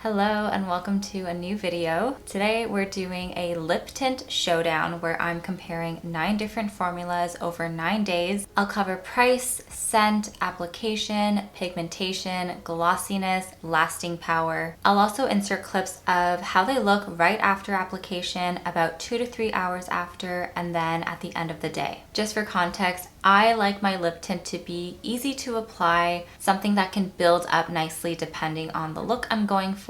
Hello and welcome to a new video. Today we're doing a lip tint showdown where I'm comparing 9 different formulas over 9 days. I'll cover price, scent, application, pigmentation, glossiness, lasting power. I'll also insert clips of how they look right after application, about 2 to 3 hours after, and then at the end of the day. Just for context, I like my lip tint to be easy to apply, something that can build up nicely depending on the look I'm going for.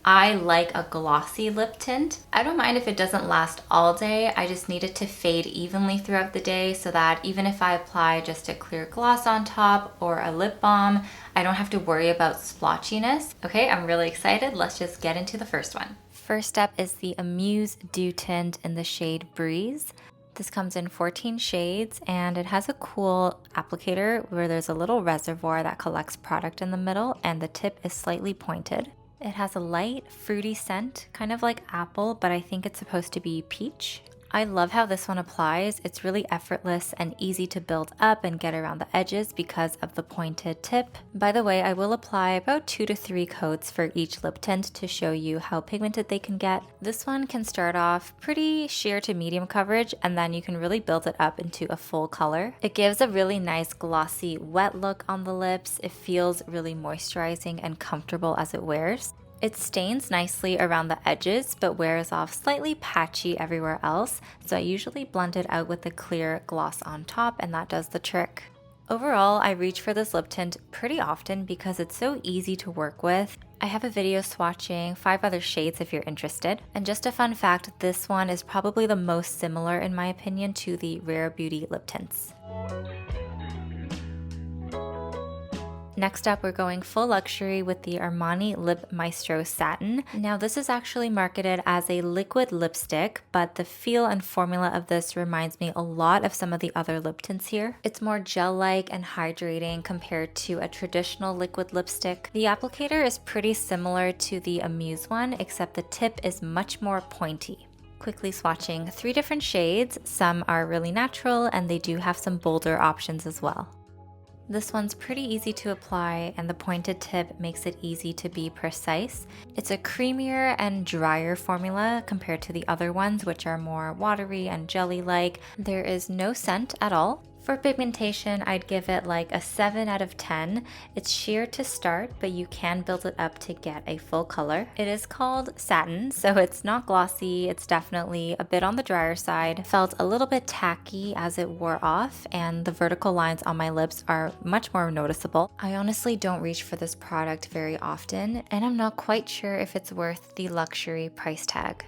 I like a glossy lip tint. I don't mind if it doesn't last all day, I just need it to fade evenly throughout the day so that even if I apply just a clear gloss on top or a lip balm, I don't have to worry about splotchiness. Okay, I'm really excited. Let's just get into the first one. First up is the Amuse Dew Tint in the shade Breeze. This comes in 14 shades and it has a cool applicator where there's a little reservoir that collects product in the middle and the tip is slightly pointed. It has a light fruity scent, kind of like apple, but I think it's supposed to be peach. I love how this one applies. It's really effortless and easy to build up and get around the edges because of the pointed tip. By the way, I will apply about 2 to 3 coats for each lip tint to show you how pigmented they can get. This one can start off pretty sheer to medium coverage and then you can really build it up into a full color. It gives a really nice glossy wet look on the lips. It feels really moisturizing and comfortable as it wears. It stains nicely around the edges but wears off slightly patchy everywhere else, so I usually blend it out with a clear gloss on top and that does the trick. Overall, I reach for this lip tint pretty often because it's so easy to work with. I have a video swatching 5 other shades if you're interested. And just a fun fact, this one is probably the most similar in my opinion to the Rare Beauty lip tints. Next up, we're going full luxury with the Armani Lip Maestro Satin. Now this is actually marketed as a liquid lipstick, but the feel and formula of this reminds me a lot of some of the other lip tints here. It's more gel-like and hydrating compared to a traditional liquid lipstick. The applicator is pretty similar to the Amuse one, except the tip is much more pointy. Quickly swatching 3 different shades. Some are really natural and they do have some bolder options as well. This one's pretty easy to apply and the pointed tip makes it easy to be precise. It's a creamier and drier formula compared to the other ones, which are more watery and jelly-like. There is no scent at all. For pigmentation, I'd give it like a 7 out of 10. It's sheer to start, but you can build it up to get a full color. It is called satin, so it's not glossy. It's definitely a bit on the drier side. Felt a little bit tacky as it wore off, and the vertical lines on my lips are much more noticeable. I honestly don't reach for this product very often, and I'm not quite sure if it's worth the luxury price tag.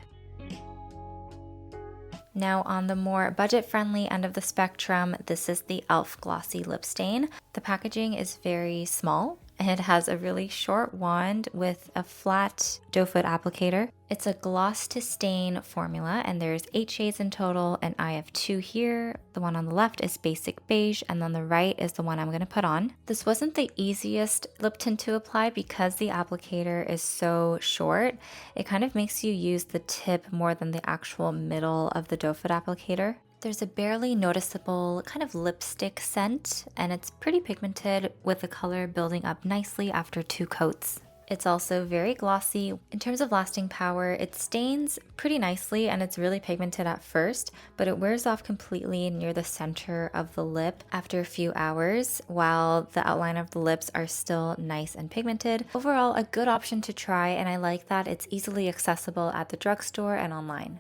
Now on the more budget-friendly end of the spectrum, this is the e.l.f. Glossy Lip Stain. The packaging is very small. It has a really short wand with a flat doe foot applicator. It's a gloss to stain formula and there's 8 shades in total and I have 2 here. The one on the left is basic beige and then the right is the one I'm going to put on. This wasn't the easiest lip tint to apply because the applicator is so short. It kind of makes you use the tip more than the actual middle of the doe foot applicator. There's a barely noticeable kind of lipstick scent and it's pretty pigmented with the color building up nicely after 2 coats. It's also very glossy. In terms of lasting power, it stains pretty nicely and it's really pigmented at first, but it wears off completely near the center of the lip after a few hours, while the outline of the lips are still nice and pigmented. Overall, a good option to try and I like that it's easily accessible at the drugstore and online.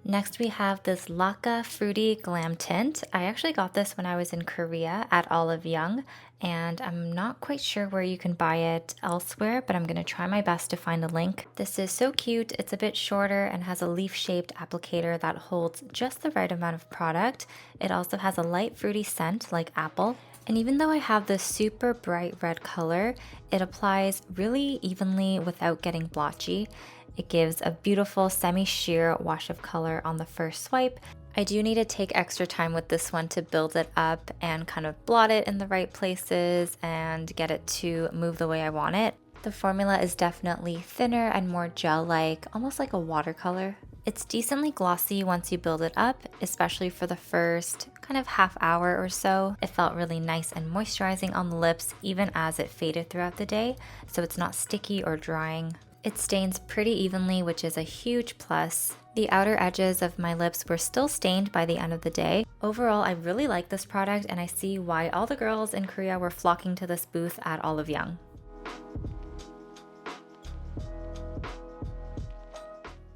Next we have this Laka Fruity Glam Tint. I actually got this when I was in Korea at Olive Young and I'm not quite sure where you can buy it elsewhere, but I'm going to try my best to find a link. This is so cute. It's a bit shorter and has a leaf-shaped applicator that holds just the right amount of product. It also has a light fruity scent like apple. And even though I have this super bright red color, it applies really evenly without getting blotchy. It gives a beautiful semi-sheer wash of color on the first swipe. I do need to take extra time with this one to build it up and kind of blot it in the right places and get it to move the way I want it. The formula is definitely thinner and more gel-like, almost like a watercolor. It's decently glossy once you build it up, especially for the first kind of half hour or so. It felt really nice and moisturizing on the lips even as it faded throughout the day, so it's not sticky or drying. It stains pretty evenly, which is a huge plus. The outer edges of my lips were still stained by the end of the day. Overall, I really like this product and I see why all the girls in Korea were flocking to this booth at Olive Young.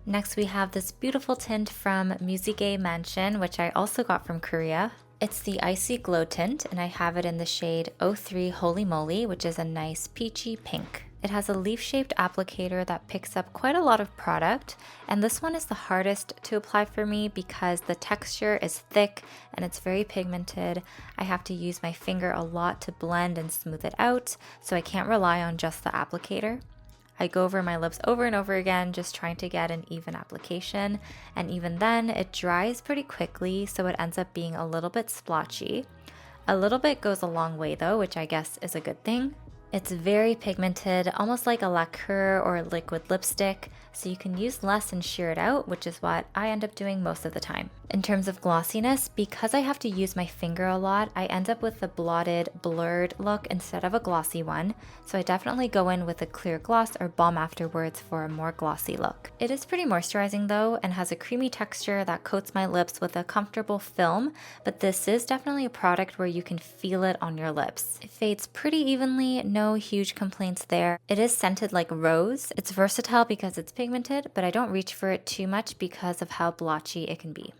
Next, we have this beautiful tint from Muzigae Mansion, which I also got from Korea. It's the Icy Glow tint, and I have it in the shade 03 Holy Moly, which is a nice peachy pink. It has a leaf-shaped applicator that picks up quite a lot of product, and this one is the hardest to apply for me because the texture is thick and it's very pigmented. I have to use my finger a lot to blend and smooth it out, so I can't rely on just the applicator. I go over my lips over and over again, just trying to get an even application, and even then, it dries pretty quickly, so it ends up being a little bit splotchy. A little bit goes a long way though, which I guess is a good thing. It's very pigmented, almost like a lacquer or liquid lipstick, so you can use less and sheer it out, which is what I end up doing most of the time. In terms of glossiness, because I have to use my finger a lot, I end up with a blotted, blurred look instead of a glossy one, so I definitely go in with a clear gloss or balm afterwards for a more glossy look. It is pretty moisturizing though, and has a creamy texture that coats my lips with a comfortable film, but this is definitely a product where you can feel it on your lips. It fades pretty evenly, no huge complaints there. It is scented like rose. It's versatile because it's pigmented, but I don't reach for it too much because of how blotchy it can be.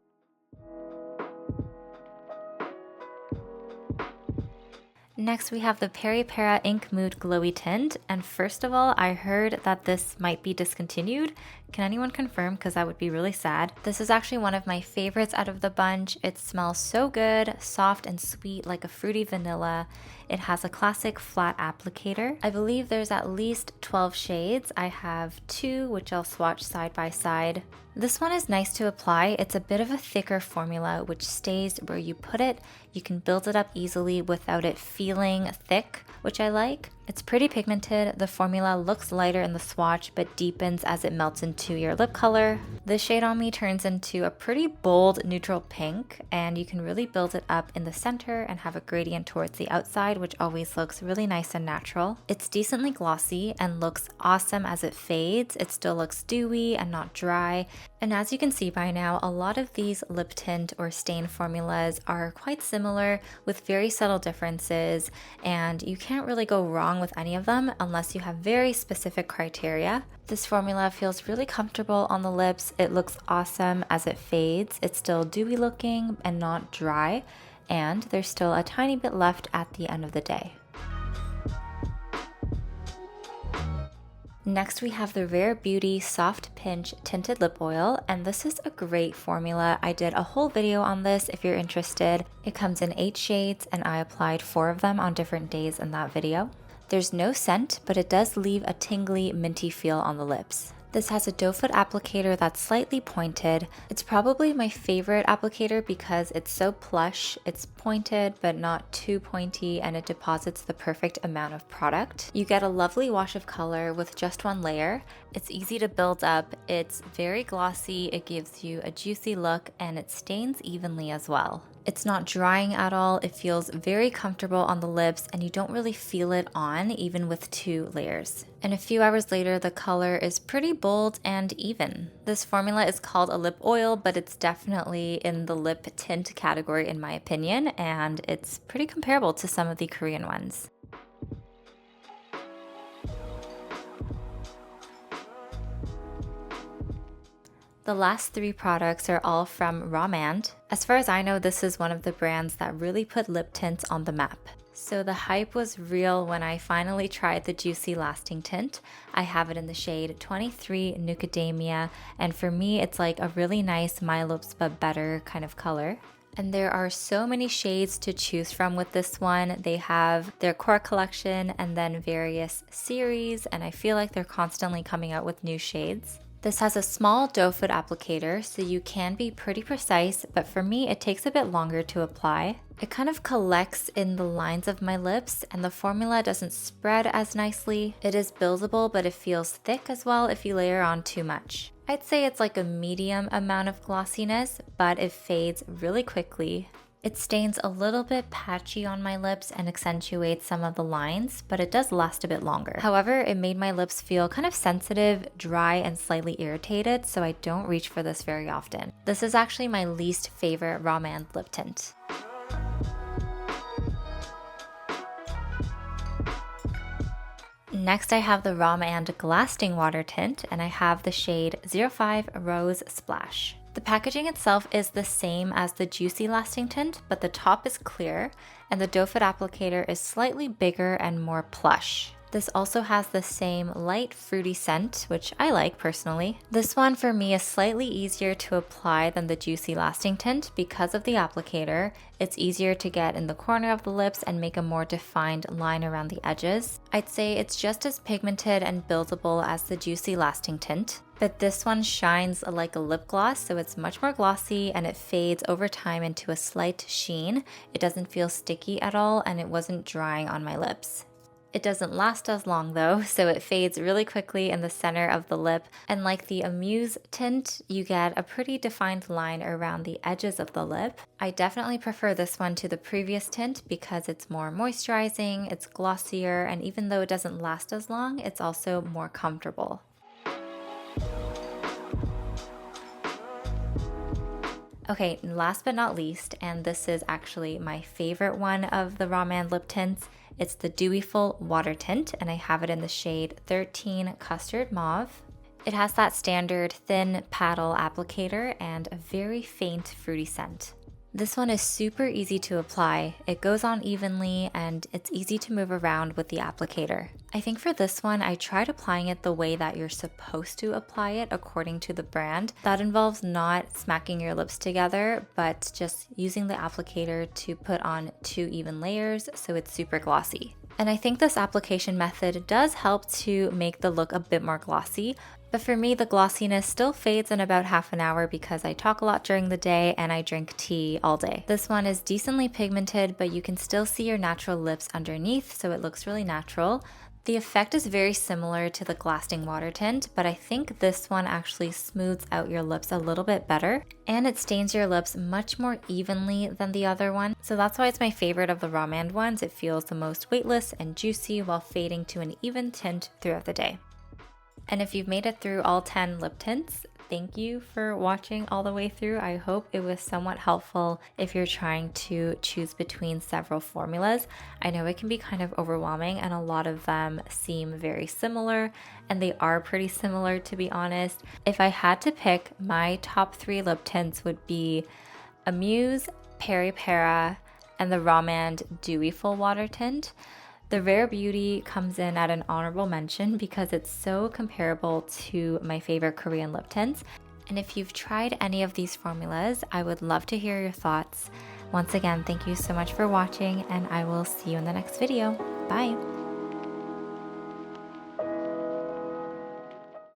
Next, we have the Peripera Ink Mood Glowy Tint, and first of all, I heard that this might be discontinued. Can anyone confirm? Because that would be really sad. This is actually one of my favorites out of the bunch. It smells so good, soft and sweet like a fruity vanilla. It has a classic flat applicator. I believe there's at least 12 shades. I have 2, which I'll swatch side by side. This one is nice to apply. It's a bit of a thicker formula which stays where you put it. You can build it up easily without it feeling thick, which I like. It's pretty pigmented. The formula looks lighter in the swatch but deepens as it melts into your lip color. The shade on me turns into a pretty bold neutral pink, and you can really build it up in the center and have a gradient towards the outside, which always looks really nice and natural. It's decently glossy and looks awesome as it fades. It still looks dewy and not dry. And as you can see by now, a lot of these lip tint or stain formulas are quite similar with very subtle differences, and you can't really go wrong with any of them unless you have very specific criteria. This formula feels really comfortable on the lips. It looks awesome as it fades. It's still dewy looking and not dry, and there's still a tiny bit left at the end of the day. Next, we have the Rare Beauty Soft Pinch Tinted Lip Oil, and this is a great formula. I did a whole video on this if you're interested. It comes in 8 shades, and I applied 4 of them on different days in that video. There's no scent, but it does leave a tingly, minty feel on the lips. This has a doe foot applicator that's slightly pointed. It's probably my favorite applicator because it's so plush. It's pointed but not too pointy, and it deposits the perfect amount of product. You get a lovely wash of color with just one layer. It's easy to build up. It's very glossy. It gives you a juicy look, and it stains evenly as well. It's not drying at all. It feels very comfortable on the lips, and you don't really feel it on even with 2 layers. And a few hours later, the color is pretty bold and even. This formula is called a lip oil, but it's definitely in the lip tint category in my opinion, and it's pretty comparable to some of the Korean ones. The last 3 products are all from Romand. As far as I know, this is one of the brands that really put lip tints on the map. So the hype was real when I finally tried the Juicy Lasting Tint. I have it in the shade 23 Nucademia, and for me it's like a really nice My Lips But Better kind of color. And there are so many shades to choose from with this one. They have their core collection and then various series, and I feel like they're constantly coming out with new shades. This has a small doe foot applicator, so you can be pretty precise, but for me it takes a bit longer to apply. It kind of collects in the lines of my lips and the formula doesn't spread as nicely. It is buildable, but it feels thick as well if you layer on too much. I'd say it's like a medium amount of glossiness, but it fades really quickly. It stains a little bit patchy on my lips and accentuates some of the lines, but it does last a bit longer. However, it made my lips feel kind of sensitive, dry, and slightly irritated, so I don't reach for this very often. This is actually my least favorite Raman lip tint. Next, I have the Raman Glasting Water Tint, and I have the shade 05 Rose Splash. The packaging itself is the same as the Juicy Lasting Tint, but the top is clear, and the doe foot applicator is slightly bigger and more plush. This also has the same light fruity scent, which I like personally. This one for me is slightly easier to apply than the Juicy Lasting Tint because of the applicator. It's easier to get in the corner of the lips and make a more defined line around the edges. I'd say it's just as pigmented and buildable as the Juicy Lasting Tint, but this one shines like a lip gloss, so it's much more glossy and it fades over time into a slight sheen. It doesn't feel sticky at all and it wasn't drying on my lips. It doesn't last as long though, so it fades really quickly in the center of the lip, and like the Amuse tint, you get a pretty defined line around the edges of the lip. I definitely prefer this one to the previous tint because it's more moisturizing, it's glossier, and even though it doesn't last as long, it's also more comfortable. Okay, last but not least, and this is actually my favorite one of the Raman lip tints, it's the Dewyful Water Tint, and I have it in the shade 13 Custard Mauve. It has that standard thin paddle applicator and a very faint fruity scent. This one is super easy to apply, it goes on evenly, and it's easy to move around with the applicator. I think for this one, I tried applying it the way that you're supposed to apply it according to the brand. That involves not smacking your lips together, but just using the applicator to put on 2 even layers so it's super glossy. And I think this application method does help to make the look a bit more glossy, but for me, the glossiness still fades in about half an hour because I talk a lot during the day and I drink tea all day. This one is decently pigmented, but you can still see your natural lips underneath, so it looks really natural. The effect is very similar to the Glasting Water Tint, but I think this one actually smooths out your lips a little bit better, and it stains your lips much more evenly than the other one. So that's why it's my favorite of the Raman ones. It feels the most weightless and juicy while fading to an even tint throughout the day. And if you've made it through all 10 lip tints, thank you for watching all the way through. I hope it was somewhat helpful if you're trying to choose between several formulas. I know it can be kind of overwhelming and a lot of them seem very similar, and they are pretty similar to be honest. If I had to pick, my top 3 lip tints would be Amuse, Peripera, and the Raman Dewyful Water Tint. The Rare Beauty comes in at an honorable mention because it's so comparable to my favorite Korean lip tints. And if you've tried any of these formulas, I would love to hear your thoughts. Once again, thank you so much for watching, and I will see you in the next video. Bye!